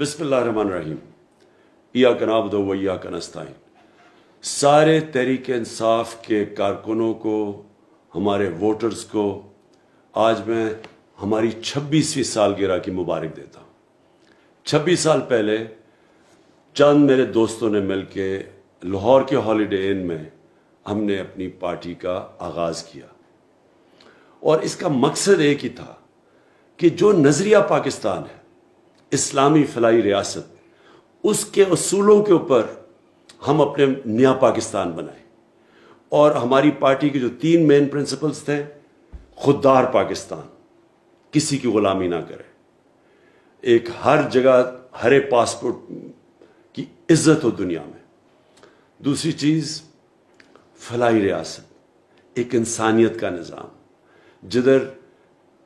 بسم اللہ الرحمن الرحیم. ایاک نعبد و ایاک نستعین. سارے تحریک انصاف کے کارکنوں کو، ہمارے ووٹرز کو آج میں ہماری 26ویں سالگرہ کی مبارک دیتا ہوں. 26 سال پہلے چند میرے دوستوں نے مل کے لاہور کے ہالیڈے ان میں ہم نے اپنی پارٹی کا آغاز کیا، اور اس کا مقصد ایک ہی تھا کہ جو نظریہ پاکستان ہے، اسلامی فلاحی ریاست، اس کے اصولوں کے اوپر ہم اپنے نیا پاکستان بنائیں. اور ہماری پارٹی کے جو 3 مین پرنسپلز تھے: خوددار پاکستان، کسی کی غلامی نہ کرے، ایک ہر جگہ ہر پاسپورٹ کی عزت ہو دنیا میں. دوسری چیز فلاحی ریاست، ایک انسانیت کا نظام جدھر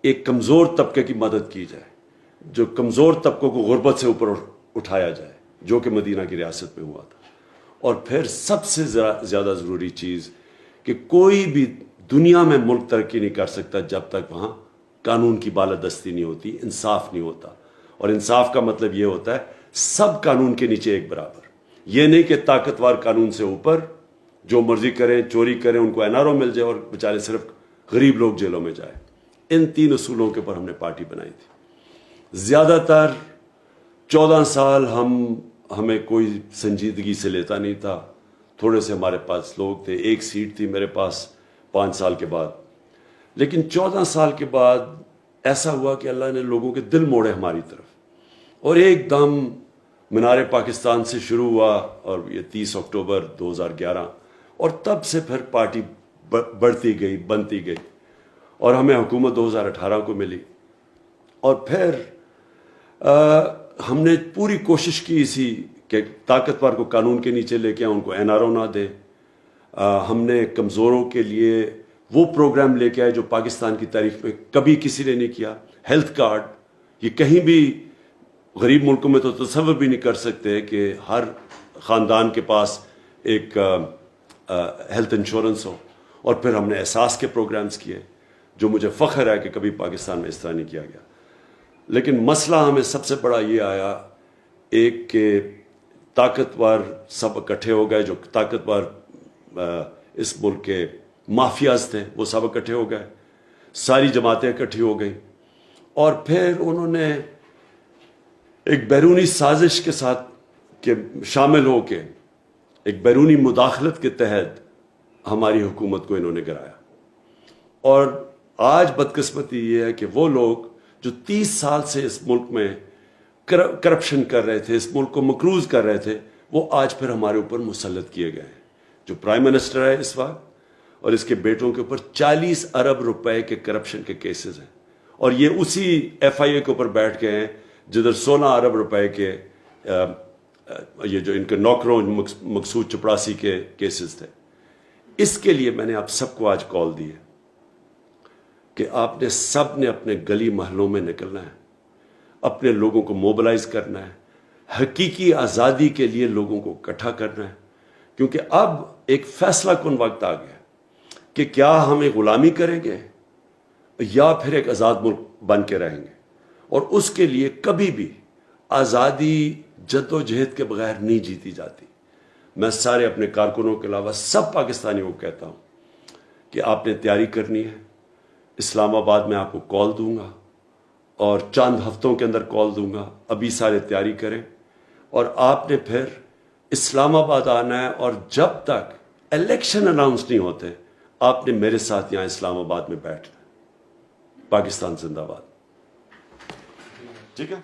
ایک کمزور طبقے کی مدد کی جائے، جو کمزور طبقوں کو غربت سے اوپر اٹھایا جائے، جو کہ مدینہ کی ریاست میں ہوا تھا. اور پھر سب سے زیادہ ضروری چیز کہ کوئی بھی دنیا میں ملک ترقی نہیں کر سکتا جب تک وہاں قانون کی بالادستی نہیں ہوتی، انصاف نہیں ہوتا. اور انصاف کا مطلب یہ ہوتا ہے سب قانون کے نیچے ایک برابر. یہ نہیں کہ طاقتور قانون سے اوپر جو مرضی کریں، چوری کریں، ان کو NRO مل جائے اور بیچارے صرف غریب لوگ جیلوں میں جائیں. ان 3 اصولوں کے اوپر ہم نے پارٹی بنائی تھی. زیادہ تر 14 سال ہمیں کوئی سنجیدگی سے لیتا نہیں تھا. تھوڑے سے ہمارے پاس لوگ تھے، 1 سیٹ تھی میرے پاس 5 سال کے بعد. لیکن 14 سال کے بعد ایسا ہوا کہ اللہ نے لوگوں کے دل موڑے ہماری طرف، اور ایک دم مینار پاکستان سے شروع ہوا، اور یہ 30 اکتوبر 2011، اور تب سے پھر پارٹی بڑھتی گئی، بنتی گئی، اور ہمیں حکومت 2018 کو ملی. اور پھر ہم نے پوری کوشش کی اسی کہ طاقتور کو قانون کے نیچے لے کے ان کو NRO نہ دے. ہم نے کمزوروں کے لیے وہ پروگرام لے کے آئے جو پاکستان کی تاریخ میں کبھی کسی نے نہیں کیا. ہیلتھ کارڈ، یہ کہیں بھی غریب ملکوں میں تو تصور بھی نہیں کر سکتے کہ ہر خاندان کے پاس ایک ہیلتھ انشورنس ہو. اور پھر ہم نے احساس کے پروگرامز کیے، جو مجھے فخر ہے کہ کبھی پاکستان میں اس طرح نہیں کیا گیا. لیکن مسئلہ ہمیں سب سے بڑا یہ آیا، ایک کہ طاقتور سب اکٹھے ہو گئے، جو طاقتور اس ملک کے مافیاز تھے وہ سب اکٹھے ہو گئے، ساری جماعتیں اکٹھی ہو گئیں، اور پھر انہوں نے ایک بیرونی سازش کے ساتھ کہ شامل ہو کے ایک بیرونی مداخلت کے تحت ہماری حکومت کو انہوں نے گرایا. اور آج بدقسمتی یہ ہے کہ وہ لوگ جو 30 سال سے اس ملک میں کرپشن کر رہے تھے، اس ملک کو مقروض کر رہے تھے، وہ آج پھر ہمارے اوپر مسلط کیے گئے ہیں. جو پرائم منسٹر ہے اس وقت، اور اس کے بیٹوں کے اوپر 40 ارب روپے کے کرپشن کے کیسز ہیں، اور یہ اسی FIA کے اوپر بیٹھ گئے ہیں جدھر 16 ارب روپے کے یہ جو ان کے نوکروں مقصود چپڑاسی کے کیسز تھے. اس کے لیے میں نے آپ سب کو آج کال دی ہے کہ آپ نے سب نے اپنے گلی محلوں میں نکلنا ہے، اپنے لوگوں کو موبلائز کرنا ہے، حقیقی آزادی کے لیے لوگوں کو اکٹھا کرنا ہے. کیونکہ اب ایک فیصلہ کن وقت آ گیا کہ کیا ہم ایک غلامی کریں گے یا پھر ایک آزاد ملک بن کے رہیں گے. اور اس کے لیے کبھی بھی آزادی جد و جہد کے بغیر نہیں جیتی جاتی. میں سارے اپنے کارکنوں کے علاوہ سب پاکستانیوں کو کہتا ہوں کہ آپ نے تیاری کرنی ہے. اسلام آباد میں آپ کو کال دوں گا، اور چند ہفتوں کے اندر کال دوں گا. ابھی سارے تیاری کریں، اور آپ نے پھر اسلام آباد آنا ہے، اور جب تک الیکشن اناؤنس نہیں ہوتے آپ نے میرے ساتھ یہاں اسلام آباد میں بیٹھنا ہے. پاکستان زندہ باد. ٹھیک ہے.